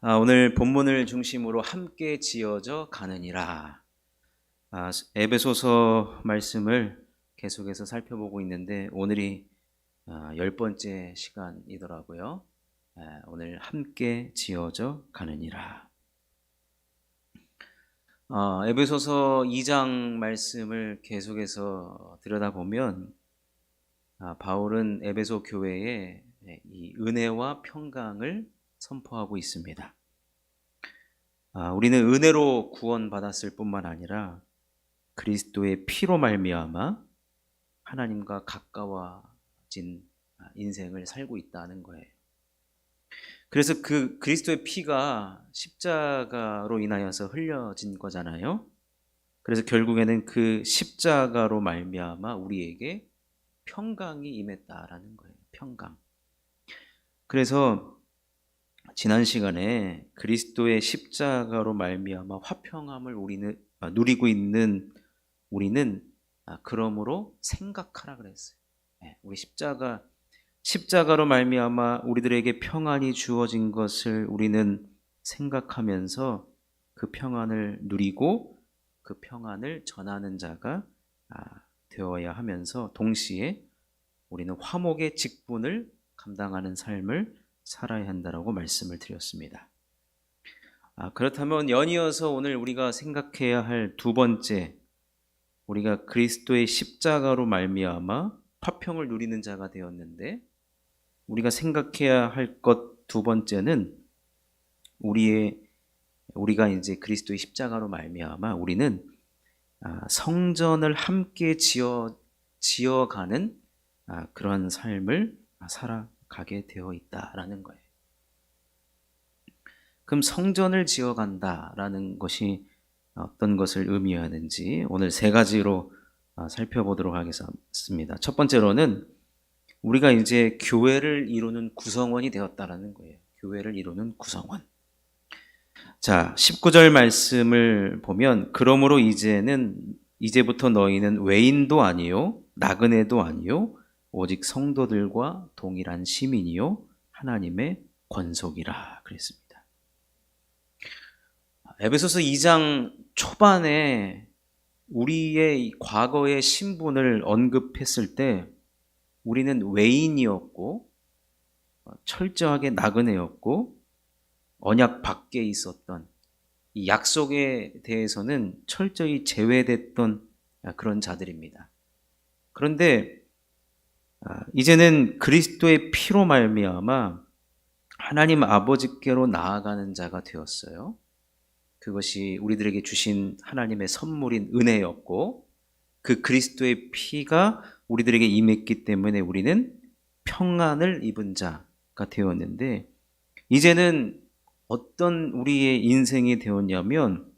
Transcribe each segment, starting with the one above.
오늘 본문을 중심으로 함께 지어져 가느니라. 에베소서 말씀을 계속해서 살펴보고 있는데 오늘이 10번째 시간이더라고요. 오늘 함께 지어져 가느니라. 에베소서 2장 말씀을 계속해서 들여다보면 바울은 에베소 교회에 이 은혜와 평강을 선포하고 있습니다. 우리는 은혜로 구원받았을 뿐만 아니라 그리스도의 피로 말미암아 하나님과 가까워진 인생을 살고 있다는 거예요. 그래서 그 그리스도의 피가 십자가로 인하여서 흘려진 거잖아요. 그래서 결국에는 그 십자가로 말미암아 우리에게 평강이 임했다라는 거예요. 평강. 그래서 지난 시간에 그리스도의 십자가로 말미암아 화평함을 우리는 누리고 있는 우리는 그러므로 생각하라 그랬어요. 우리 십자가로 말미암아 우리들에게 평안이 주어진 것을 우리는 생각하면서 그 평안을 누리고 그 평안을 전하는 자가 되어야 하면서 동시에 우리는 화목의 직분을 감당하는 삶을 살아야 한다라고 말씀을 드렸습니다. 그렇다면 연이어서 오늘 우리가 생각해야 할 두 번째, 우리가 그리스도의 십자가로 말미암아 화평을 누리는 자가 되었는데 우리가 생각해야 할 것 두 번째는 우리가 이제 그리스도의 십자가로 말미암아 우리는 성전을 함께 지어가는 그런 삶을 살아가게 되어 있다라는 거예요. 그럼 성전을 지어간다라는 것이 어떤 것을 의미하는지 오늘 세 가지로 살펴보도록 하겠습니다. 첫 번째로는 우리가 이제 교회를 이루는 구성원이 되었다라는 거예요. 교회를 이루는 구성원. 자, 19절 말씀을 보면 그러므로 이제부터 너희는 외인도 아니요 나그네도 아니요 오직 성도들과 동일한 시민이요 하나님의 권속이라 그랬습니다. 에베소서 2장 초반에 우리의 과거의 신분을 언급했을 때 우리는 외인이었고 철저하게 나그네였고 언약 밖에 있었던 이 약속에 대해서는 철저히 제외됐던 그런 자들입니다. 그런데 이제는 그리스도의 피로 말미암아 하나님 아버지께로 나아가는 자가 되었어요. 그것이 우리들에게 주신 하나님의 선물인 은혜였고 그 그리스도의 피가 우리들에게 임했기 때문에 우리는 평안을 입은 자가 되었는데 이제는 어떤 우리의 인생이 되었냐면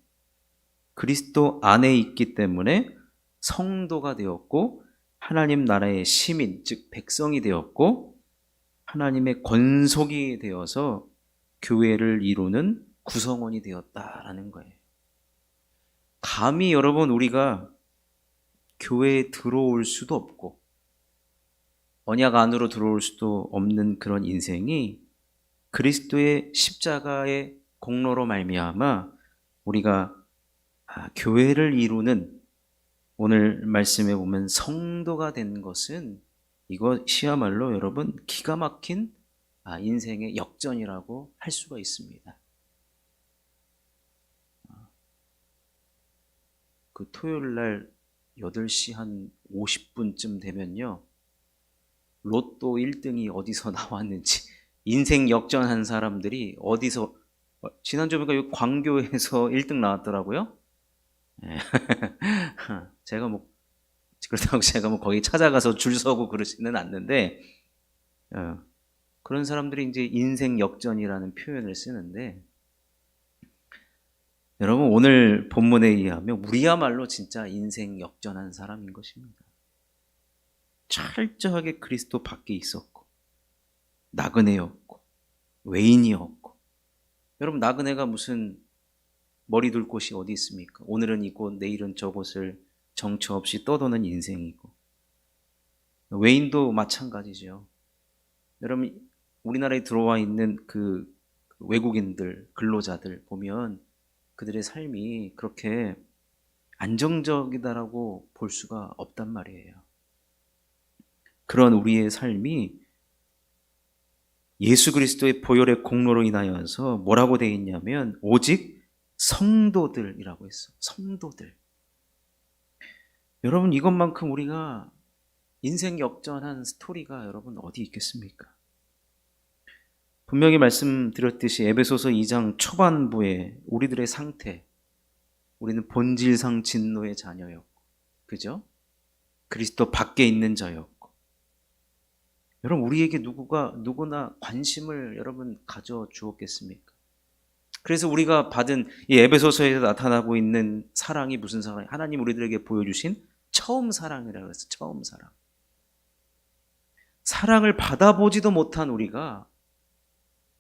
그리스도 안에 있기 때문에 성도가 되었고 하나님 나라의 시민, 즉 백성이 되었고 하나님의 권속이 되어서 교회를 이루는 구성원이 되었다라는 거예요. 감히 여러분 우리가 교회에 들어올 수도 없고 언약 안으로 들어올 수도 없는 그런 인생이 그리스도의 십자가의 공로로 말미암아 우리가 교회를 이루는 오늘 말씀에 보면 성도가 된 것은 이것이야말로 여러분 기가 막힌 인생의 역전이라고 할 수가 있습니다. 그 토요일 날 8시 한 50분쯤 되면요. 로또 1등이 어디서 나왔는지 인생 역전한 사람들이 어디서 지난주에 보니까 여기 광교에서 1등 나왔더라고요. 그렇다고 제가 거기 찾아가서 줄 서고 그러지는 않는데 그런 사람들이 이제 인생 역전이라는 표현을 쓰는데 여러분 오늘 본문에 의하면 우리야말로 진짜 인생 역전한 사람인 것입니다. 철저하게 그리스도 밖에 있었고 나그네였고 외인이었고 여러분 나그네가 무슨 머리 둘 곳이 어디 있습니까? 오늘은 이곳 내일은 저곳을 정처 없이 떠도는 인생이고 외인도 마찬가지죠. 여러분 우리나라에 들어와 있는 그 외국인들, 근로자들 보면 그들의 삶이 그렇게 안정적이다라고 볼 수가 없단 말이에요. 그런 우리의 삶이 예수 그리스도의 보혈의 공로로 인하여서 뭐라고 되어 있냐면 오직 성도들이라고 했어. 성도들. 여러분, 이것만큼 우리가 인생 역전한 스토리가 여러분 어디 있겠습니까? 분명히 말씀드렸듯이 에베소서 2장 초반부에 우리들의 상태, 우리는 본질상 진노의 자녀였고, 그죠? 그리스도 밖에 있는 자였고. 여러분, 우리에게 누구나 관심을 여러분 가져 주었겠습니까? 그래서 우리가 받은 이 에베소서에서 나타나고 있는 사랑이 무슨 사랑이에요? 하나님 우리들에게 보여주신 처음 사랑이라고 해서 처음 사랑. 사랑을 받아보지도 못한 우리가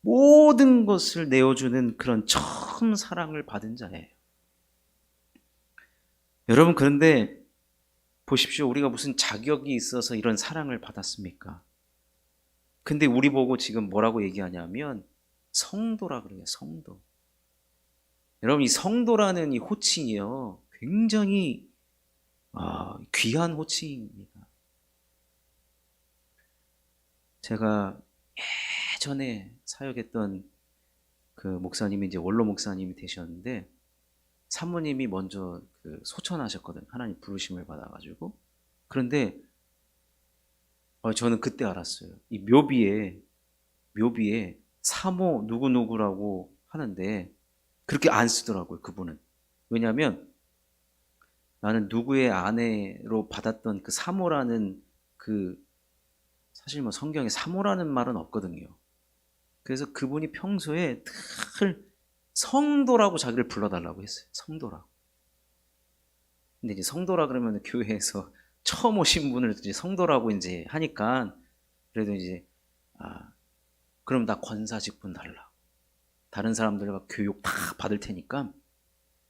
모든 것을 내어주는 그런 처음 사랑을 받은 자예요. 여러분, 그런데 보십시오. 우리가 무슨 자격이 있어서 이런 사랑을 받았습니까? 근데 우리 보고 지금 뭐라고 얘기하냐면 성도라 그래요. 성도. 여러분, 이 성도라는 이 호칭이요, 굉장히 귀한 호칭입니다. 제가 예전에 사역했던 그 목사님이 이제 원로 목사님이 되셨는데 사모님이 먼저 그 소천하셨거든요. 하나님 부르심을 받아가지고. 그런데 저는 그때 알았어요. 이 묘비에 사모 누구누구라고 하는데 그렇게 안 쓰더라고요, 그분은. 왜냐하면 나는 누구의 아내로 받았던 그 사모라는 사실 뭐 성경에 사모라는 말은 없거든요. 그래서 그분이 평소에 늘 성도라고 자기를 불러달라고 했어요. 성도라고. 근데 이제 성도라 그러면 교회에서 처음 오신 분을 이제 성도라고 이제 하니까 그래도 이제 그럼 나 권사직분 달라. 다른 사람들과 교육 다 받을 테니까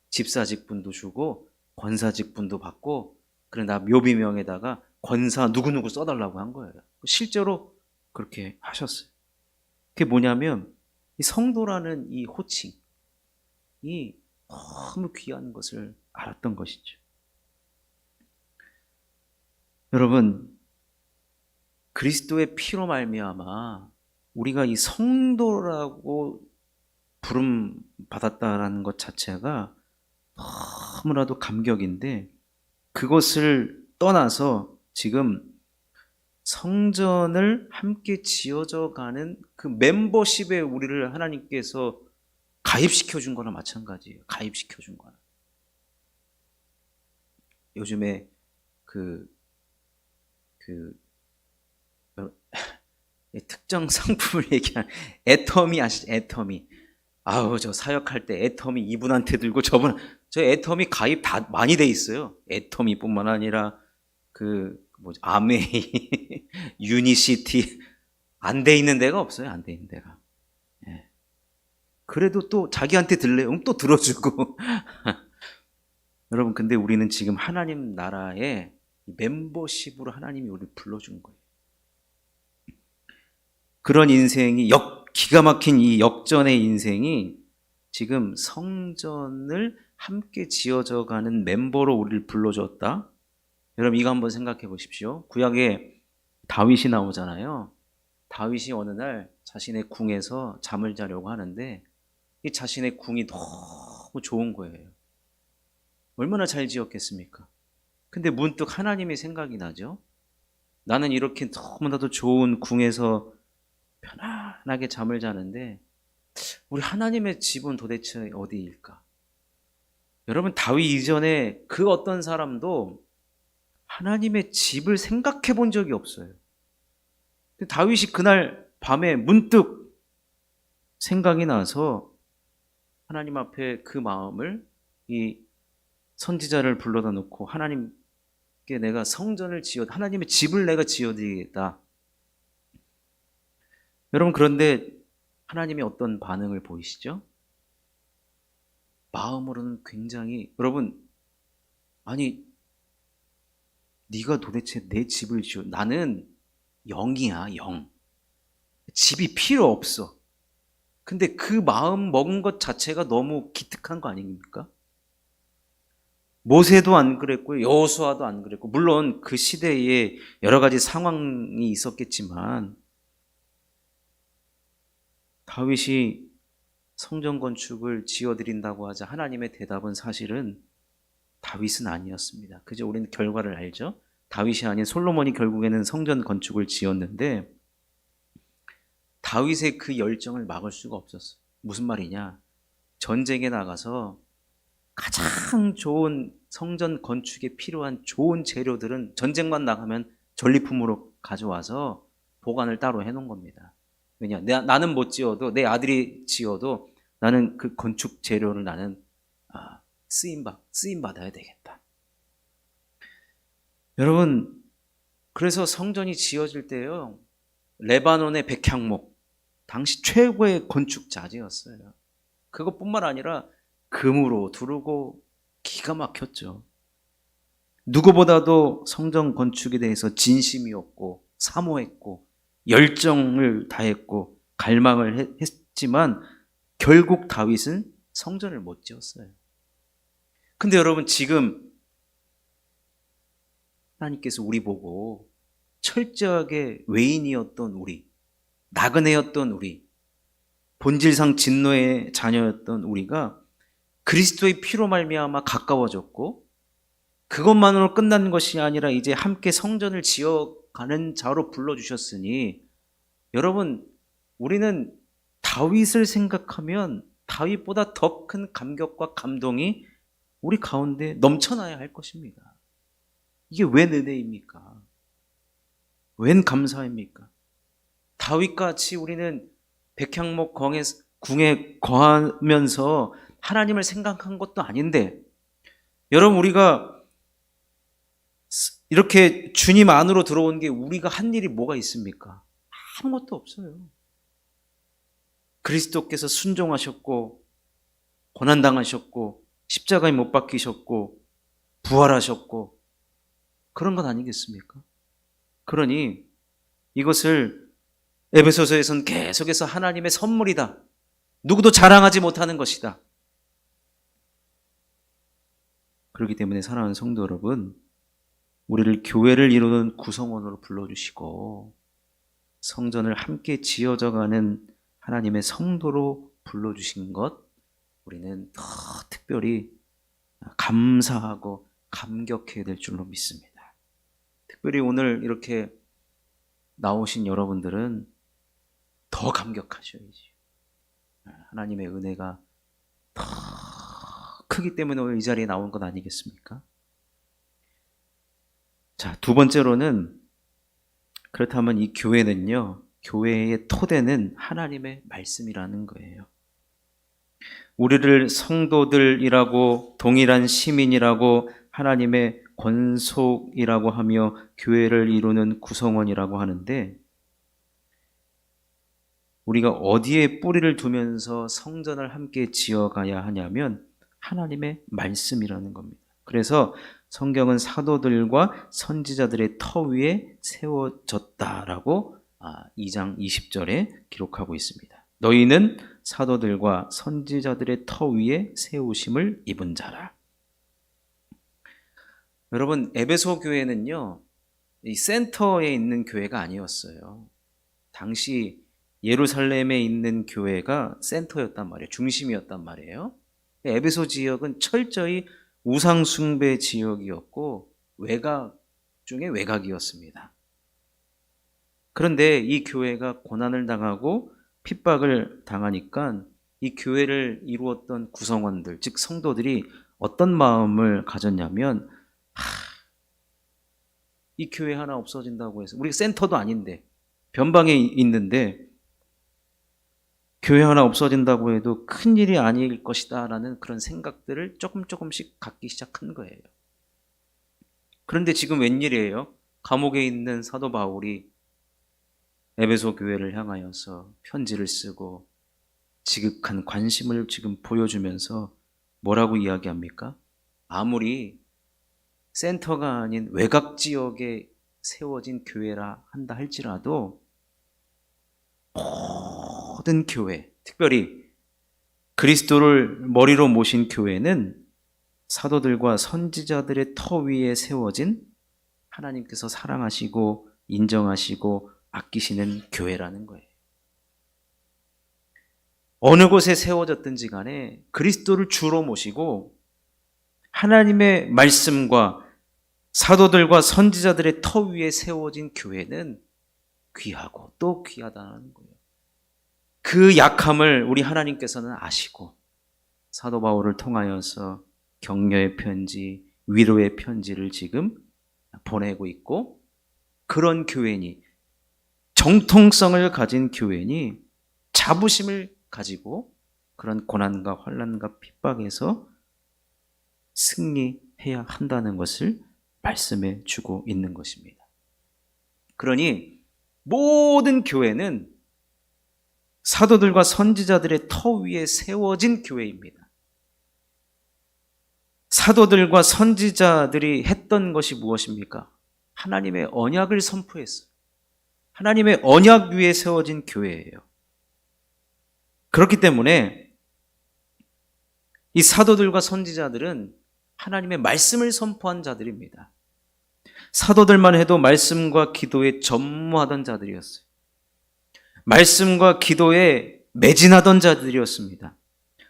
집사직분도 주고 권사직분도 받고 그래 나 묘비명에다가 권사 누구누구 써달라고 한 거예요. 실제로 그렇게 하셨어요. 그게 뭐냐면 이 성도라는 이 호칭이 너무 귀한 것을 알았던 것이죠. 여러분, 그리스도의 피로 말미암아 우리가 이 성도라고 부름 받았다라는 것 자체가 너무나도 감격인데 그것을 떠나서 지금 성전을 함께 지어져 가는 그 멤버십에 우리를 하나님께서 가입시켜 준 거나 마찬가지예요. 가입시켜 준 거나. 요즘에 특정 상품을 얘기한 애터미 아시죠? 애터미. 저 사역할 때 애터미 이분한테 들고 저 애터미 가입 다 많이 돼 있어요. 애터미뿐만 아니라 아메이, 유니시티 안 돼 있는 데가 없어요. 안 돼 있는 데가. 예. 그래도 또 자기한테 들래요. 또 들어주고. 여러분, 근데 우리는 지금 하나님 나라의 멤버십으로 하나님이 우리를 불러준 거예요. 그런 인생이 기가 막힌 이 역전의 인생이 지금 성전을 함께 지어져 가는 멤버로 우리를 불러줬다. 여러분, 이거 한번 생각해 보십시오. 구약에 다윗이 나오잖아요. 다윗이 어느 날 자신의 궁에서 잠을 자려고 하는데 이 자신의 궁이 너무 좋은 거예요. 얼마나 잘 지었겠습니까? 근데 문득 하나님의 생각이 나죠. 나는 이렇게 너무나도 좋은 궁에서 편안하게 잠을 자는데 우리 하나님의 집은 도대체 어디일까? 여러분, 다윗 이전에 그 어떤 사람도 하나님의 집을 생각해 본 적이 없어요. 근데 다윗이 그날 밤에 문득 생각이 나서 하나님 앞에 그 마음을 이 선지자를 불러다 놓고 하나님께 내가 성전을 하나님의 집을 내가 지어드리겠다. 여러분, 그런데 하나님이 어떤 반응을 보이시죠? 마음으로는 굉장히, 여러분, 아니, 네가 도대체 내 집을 나는 영이야, 영. 집이 필요 없어. 근데 그 마음 먹은 것 자체가 너무 기특한 거 아닙니까? 모세도 안 그랬고요. 여호수아도 안 그랬고, 물론 그 시대에 여러 가지 상황이 있었겠지만 다윗이 성전 건축을 지어드린다고 하자 하나님의 대답은 사실은 다윗은 아니었습니다. 그저 우리는 결과를 알죠. 다윗이 아닌 솔로몬이 결국에는 성전 건축을 지었는데 다윗의 그 열정을 막을 수가 없었어요. 무슨 말이냐? 전쟁에 나가서 가장 좋은 성전 건축에 필요한 좋은 재료들은 전쟁만 나가면 전리품으로 가져와서 보관을 따로 해놓은 겁니다. 왜냐? 나는 못 지어도 내 아들이 지어도 나는 그 건축 재료를 나는 쓰임 받아야 되겠다. 여러분, 그래서 성전이 지어질 때요, 레바논의 백향목, 당시 최고의 건축 자재였어요. 그것뿐만 아니라 금으로 두르고 기가 막혔죠. 누구보다도 성전 건축에 대해서 진심이었고 사모했고 열정을 다했고 갈망을 했지만 결국 다윗은 성전을 못 지었어요. 근데 여러분, 지금 하나님께서 우리 보고 철저하게 외인이었던 우리, 나그네였던 우리, 본질상 진노의 자녀였던 우리가 그리스도의 피로 말미암아 가까워졌고, 그것만으로 끝나는 것이 아니라 이제 함께 성전을 지어가는 자로 불러주셨으니, 여러분, 우리는 다윗을 생각하면 다윗보다 더 큰 감격과 감동이 우리 가운데 넘쳐나야 할 것입니다. 이게 웬 은혜입니까? 웬 감사입니까? 다윗같이 우리는 백향목 궁에 거하면서 하나님을 생각한 것도 아닌데, 여러분, 우리가 이렇게 주님 안으로 들어온 게 우리가 한 일이 뭐가 있습니까? 아무것도 없어요. 그리스도께서 순종하셨고 고난당하셨고 십자가에 못 박히셨고 부활하셨고 그런 것 아니겠습니까? 그러니 이것을 에베소서에서는 계속해서 하나님의 선물이다, 누구도 자랑하지 못하는 것이다. 그렇기 때문에 사랑하는 성도 여러분, 우리를 교회를 이루는 구성원으로 불러주시고 성전을 함께 지어져가는 하나님의 성도로 불러주신 것, 우리는 더 특별히 감사하고 감격해야 될 줄로 믿습니다. 특별히 오늘 이렇게 나오신 여러분들은 더 감격하셔야지. 하나님의 은혜가 더 크기 때문에 오늘 이 자리에 나온 것 아니겠습니까? 자, 두 번째로는, 그렇다면 이 교회는요, 교회의 토대는 하나님의 말씀이라는 거예요. 우리를 성도들이라고, 동일한 시민이라고, 하나님의 권속이라고 하며 교회를 이루는 구성원이라고 하는데, 우리가 어디에 뿌리를 두면서 성전을 함께 지어가야 하냐면 하나님의 말씀이라는 겁니다. 그래서 성경은 사도들과 선지자들의 터 위에 세워졌다라고 2장 20절에 기록하고 있습니다. 너희는 사도들과 선지자들의 터 위에 세우심을 입은 자라. 여러분, 에베소 교회는요, 이 센터에 있는 교회가 아니었어요. 당시 예루살렘에 있는 교회가 센터였단 말이에요. 중심이었단 말이에요. 에베소 지역은 철저히 우상숭배 지역이었고 외곽 중에 외곽이었습니다. 그런데 이 교회가 고난을 당하고 핍박을 당하니까 이 교회를 이루었던 구성원들, 즉 성도들이 어떤 마음을 가졌냐면, 이 교회 하나 없어진다고 해서, 우리 센터도 아닌데 변방에 있는데 교회 하나 없어진다고 해도 큰일이 아닐 것이다 라는 그런 생각들을 조금씩 갖기 시작한 거예요. 그런데 지금 웬일이에요? 감옥에 있는 사도 바울이 에베소 교회를 향하여서 편지를 쓰고 지극한 관심을 지금 보여주면서 뭐라고 이야기합니까? 아무리 센터가 아닌 외곽 지역에 세워진 교회라 한다 할지라도 모든 교회, 특별히 그리스도를 머리로 모신 교회는 사도들과 선지자들의 터 위에 세워진 하나님께서 사랑하시고 인정하시고 아끼시는 교회라는 거예요. 어느 곳에 세워졌든지 간에 그리스도를 주로 모시고 하나님의 말씀과 사도들과 선지자들의 터 위에 세워진 교회는 귀하고 또 귀하다는 거예요. 그 약함을 우리 하나님께서는 아시고 사도 바울을 통하여서 격려의 편지, 위로의 편지를 지금 보내고 있고, 그런 교회니, 정통성을 가진 교회니 자부심을 가지고 그런 고난과 환난과 핍박에서 승리해야 한다는 것을 말씀해 주고 있는 것입니다. 그러니 모든 교회는 사도들과 선지자들의 터 위에 세워진 교회입니다. 사도들과 선지자들이 했던 것이 무엇입니까? 하나님의 언약을 선포했어요. 하나님의 언약 위에 세워진 교회예요. 그렇기 때문에 이 사도들과 선지자들은 하나님의 말씀을 선포한 자들입니다. 사도들만 해도 말씀과 기도에 전무하던 자들이었어요. 말씀과 기도에 매진하던 자들이었습니다.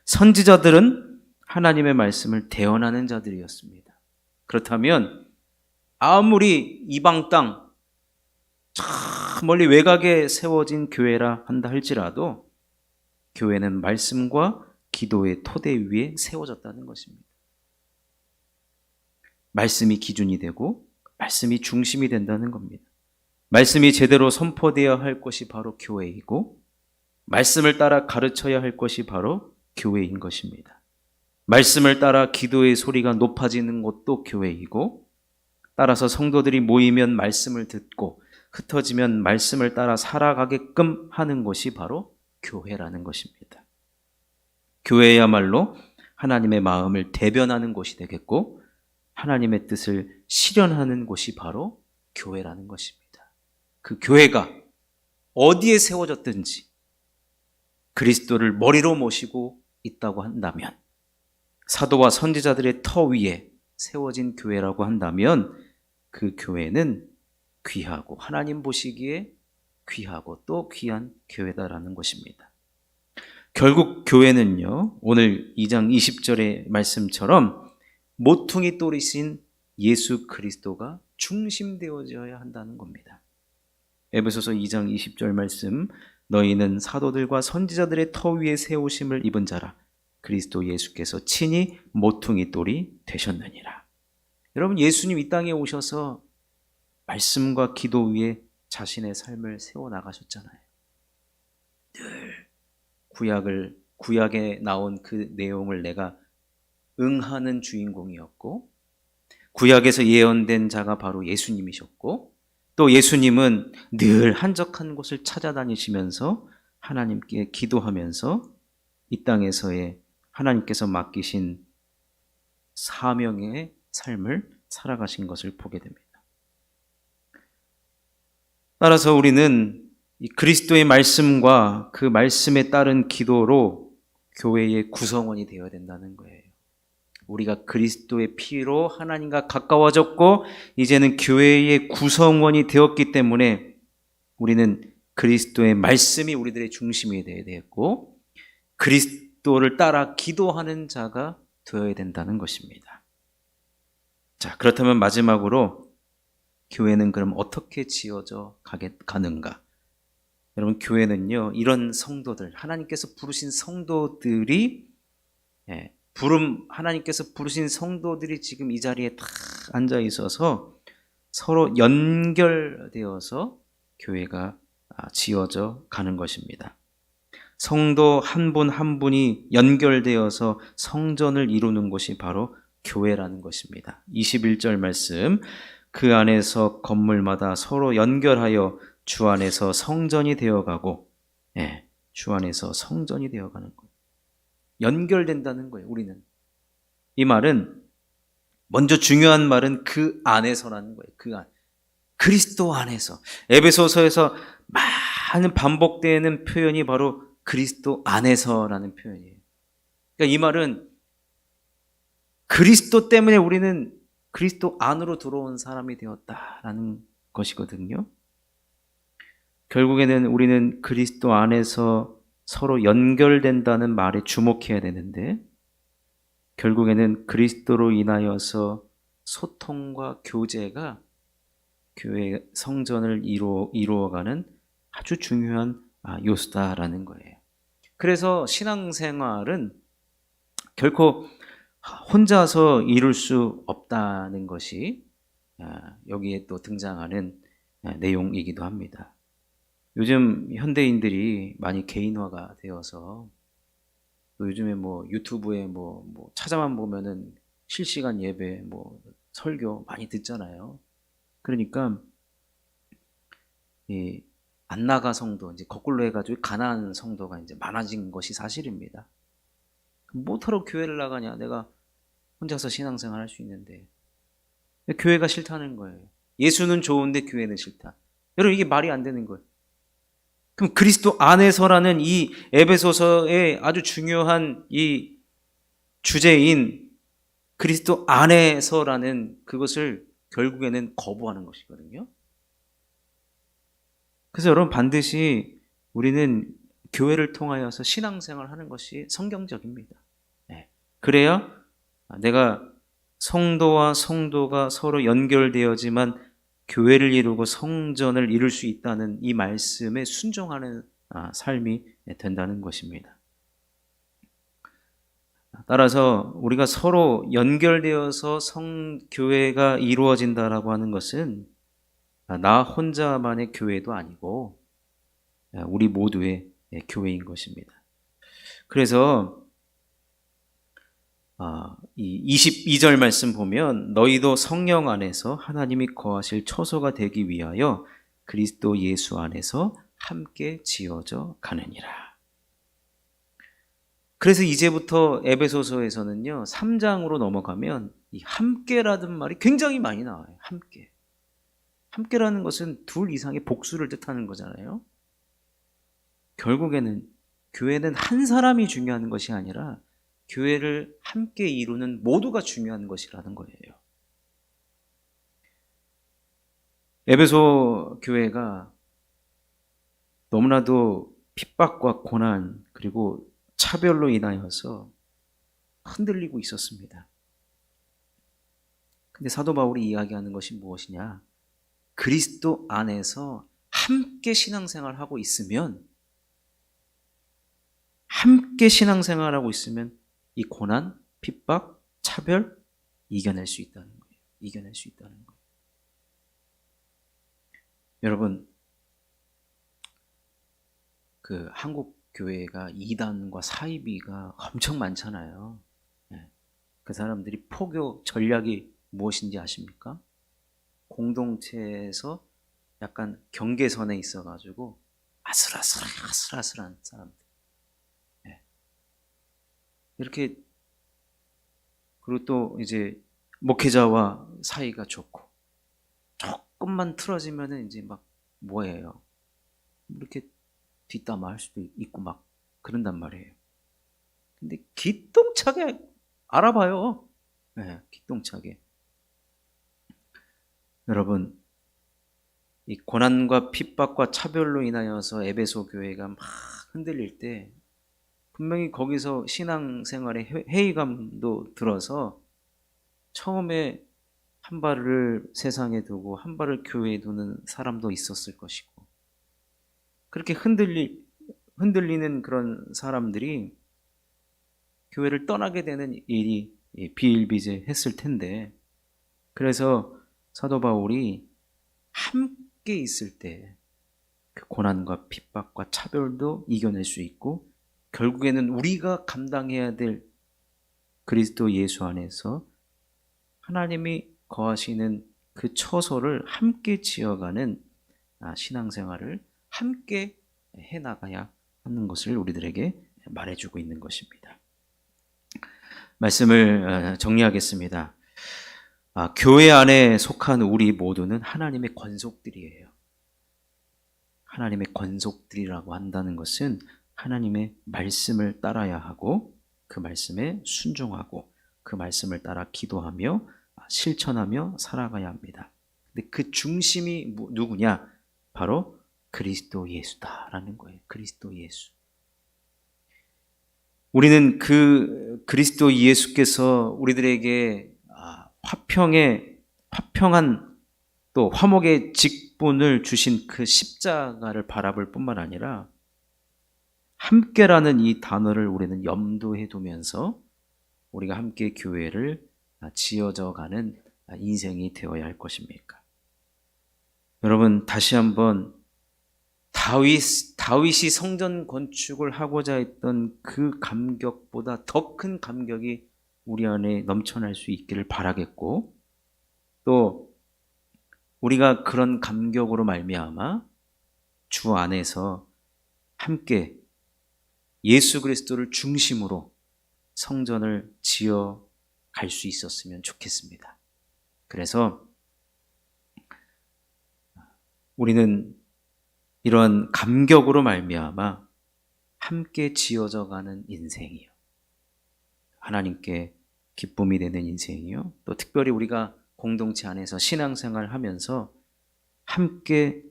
선지자들은 하나님의 말씀을 대언하는 자들이었습니다. 그렇다면 아무리 이방 땅, 저 멀리 외곽에 세워진 교회라 한다 할지라도 교회는 말씀과 기도의 토대 위에 세워졌다는 것입니다. 말씀이 기준이 되고 말씀이 중심이 된다는 겁니다. 말씀이 제대로 선포되어야 할 것이 바로 교회이고, 말씀을 따라 가르쳐야 할 것이 바로 교회인 것입니다. 말씀을 따라 기도의 소리가 높아지는 것도 교회이고, 따라서 성도들이 모이면 말씀을 듣고 흩어지면 말씀을 따라 살아가게끔 하는 것이 바로 교회라는 것입니다. 교회야말로 하나님의 마음을 대변하는 곳이 되겠고, 하나님의 뜻을 실현하는 곳이 바로 교회라는 것입니다. 그 교회가 어디에 세워졌든지 그리스도를 머리로 모시고 있다고 한다면, 사도와 선지자들의 터 위에 세워진 교회라고 한다면 그 교회는 귀하고 하나님 보시기에 귀하고 또 귀한 교회다라는 것입니다. 결국 교회는요, 오늘 2장 20절의 말씀처럼 모퉁이 돌이신 예수 그리스도가 중심되어져야 한다는 겁니다. 에베소서 2장 20절 말씀, 너희는 사도들과 선지자들의 터 위에 세우심을 입은 자라. 그리스도 예수께서 친히 모퉁이 돌이 되셨느니라. 여러분, 예수님 이 땅에 오셔서 말씀과 기도 위에 자신의 삶을 세워나가셨잖아요. 늘 구약에 나온 그 내용을 내가 응하는 주인공이었고, 구약에서 예언된 자가 바로 예수님이셨고, 또 예수님은 늘 한적한 곳을 찾아다니시면서 하나님께 기도하면서 이 땅에서의 하나님께서 맡기신 사명의 삶을 살아가신 것을 보게 됩니다. 따라서 우리는 이 그리스도의 말씀과 그 말씀에 따른 기도로 교회의 구성원이 되어야 된다는 거예요. 우리가 그리스도의 피로 하나님과 가까워졌고 이제는 교회의 구성원이 되었기 때문에 우리는 그리스도의 말씀이 우리들의 중심이 되어야 되고, 그리스도를 따라 기도하는 자가 되어야 된다는 것입니다. 자, 그렇다면 마지막으로 교회는 그럼 어떻게 지어져 가는가? 여러분, 교회는요, 이런 성도들, 하나님께서 부르신 성도들이 하나님께서 부르신 성도들이 지금 이 자리에 다 앉아 있어서 서로 연결되어서 교회가 지어져 가는 것입니다. 성도 한 분 한 분이 연결되어서 성전을 이루는 것이 바로 교회라는 것입니다. 21절 말씀, 그 안에서 건물마다 서로 연결하여 주 안에서 성전이 되어가고, 주 안에서 성전이 되어가는 거예요. 연결된다는 거예요. 우리는 이 말은, 먼저 중요한 말은 그 안에서라는 거예요. 그 안, 그리스도 안에서. 에베소서에서 많은 반복되는 표현이 바로 그리스도 안에서라는 표현이에요. 그러니까 이 말은 그리스도 때문에 우리는 그리스도 안으로 들어온 사람이 되었다라는 것이거든요. 결국에는 우리는 그리스도 안에서 서로 연결된다는 말에 주목해야 되는데, 결국에는 그리스도로 인하여서 소통과 교제가 교회 성전을 이루어가는 아주 중요한 요소다라는 거예요. 그래서 신앙생활은 결코 혼자서 이룰 수 없다는 것이 여기에 또 등장하는 내용이기도 합니다. 요즘 현대인들이 많이 개인화가 되어서 또 요즘에 뭐 유튜브에 뭐 찾아만 보면은 실시간 예배, 뭐 설교 많이 듣잖아요. 그러니까 이 안나가 성도, 이제 거꾸로 해가지고 가난한 성도가 이제 많아진 것이 사실입니다. 뭐하러 교회를 나가냐? 내가 혼자서 신앙생활 할 수 있는데. 교회가 싫다는 거예요. 예수는 좋은데 교회는 싫다. 여러분, 이게 말이 안 되는 거예요. 그럼 그리스도 안에서라는 이 에베소서의 아주 중요한 이 주제인 그리스도 안에서라는 그것을 결국에는 거부하는 것이거든요. 그래서 여러분, 반드시 우리는 교회를 통하여서 신앙생활을 하는 것이 성경적입니다. 그래야 내가 성도와 성도가 서로 연결되어지만 교회를 이루고 성전을 이룰 수 있다는 이 말씀에 순종하는 삶이 된다는 것입니다. 따라서 우리가 서로 연결되어서 교회가 이루어진다라고 하는 것은 나 혼자만의 교회도 아니고 우리 모두의 교회인 것입니다. 그래서 이 22절 말씀 보면 너희도 성령 안에서 하나님이 거하실 처소가 되기 위하여 그리스도 예수 안에서 함께 지어져 가느니라. 그래서 이제부터 에베소서에서는요, 3장으로 넘어가면 이 함께라는 말이 굉장히 많이 나와요. 함께. 함께라는 것은 둘 이상의 복수를 뜻하는 거잖아요. 결국에는 교회는 한 사람이 중요한 것이 아니라 교회를 함께 이루는 모두가 중요한 것이라는 거예요. 에베소 교회가 너무나도 핍박과 고난 그리고 차별로 인하여서 흔들리고 있었습니다. 근데 사도 바울이 이야기하는 것이 무엇이냐? 그리스도 안에서 함께 신앙생활하고 있으면, 이 고난, 핍박, 차별 이겨낼 수 있다는 거예요. 이겨낼 수 있다는 거예요. 여러분, 그 한국 교회가 이단과 사이비가 엄청 많잖아요. 그 사람들이 포교 전략이 무엇인지 아십니까? 공동체에서 약간 경계선에 있어가지고 아슬아슬한 사람들. 이렇게, 그리고 또 이제 목회자와 사이가 좋고 조금만 틀어지면은 이제 막 뭐예요? 이렇게 뒷담화 할 수도 있고 막 그런단 말이에요. 근데 기똥차게 알아봐요. 기똥차게. 여러분, 이 고난과 핍박과 차별로 인하여서 에베소 교회가 막 흔들릴 때 분명히 거기서 신앙생활에 회의감도 들어서 처음에 한 발을 세상에 두고 한 발을 교회에 두는 사람도 있었을 것이고, 그렇게 흔들리는 그런 사람들이 교회를 떠나게 되는 일이 비일비재했을 텐데, 그래서 사도 바울이 함께 있을 때 그 고난과 핍박과 차별도 이겨낼 수 있고, 결국에는 우리가 감당해야 될 그리스도 예수 안에서 하나님이 거하시는 그 처소를 함께 지어가는 신앙생활을 함께 해나가야 하는 것을 우리들에게 말해주고 있는 것입니다. 말씀을 정리하겠습니다. 교회 안에 속한 우리 모두는 하나님의 권속들이에요. 하나님의 권속들이라고 한다는 것은 하나님의 말씀을 따라야 하고 그 말씀에 순종하고 그 말씀을 따라 기도하며 실천하며 살아가야 합니다. 근데 그 중심이 누구냐? 바로 그리스도 예수다라는 거예요. 그리스도 예수. 우리는 그 그리스도 예수께서 우리들에게 화평한 또 화목의 직분을 주신 그 십자가를 바라볼 뿐만 아니라 함께라는 이 단어를 우리는 염두에 두면서 우리가 함께 교회를 지어져 가는 인생이 되어야 할 것입니까? 여러분, 다시 한번 다윗이 성전 건축을 하고자 했던 그 감격보다 더 큰 감격이 우리 안에 넘쳐날 수 있기를 바라겠고, 또 우리가 그런 감격으로 말미암아 주 안에서 함께 예수 그리스도를 중심으로 성전을 지어 갈 수 있었으면 좋겠습니다. 그래서 우리는 이런 감격으로 말미암아 함께 지어져 가는 인생이요, 하나님께 기쁨이 되는 인생이요, 또 특별히 우리가 공동체 안에서 신앙생활을 하면서 함께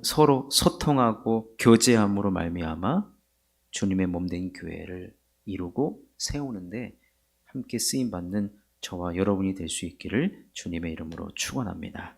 서로 소통하고 교제함으로 말미암아 주님의 몸된 교회를 이루고 세우는데 함께 쓰임받는 저와 여러분이 될 수 있기를 주님의 이름으로 축원합니다.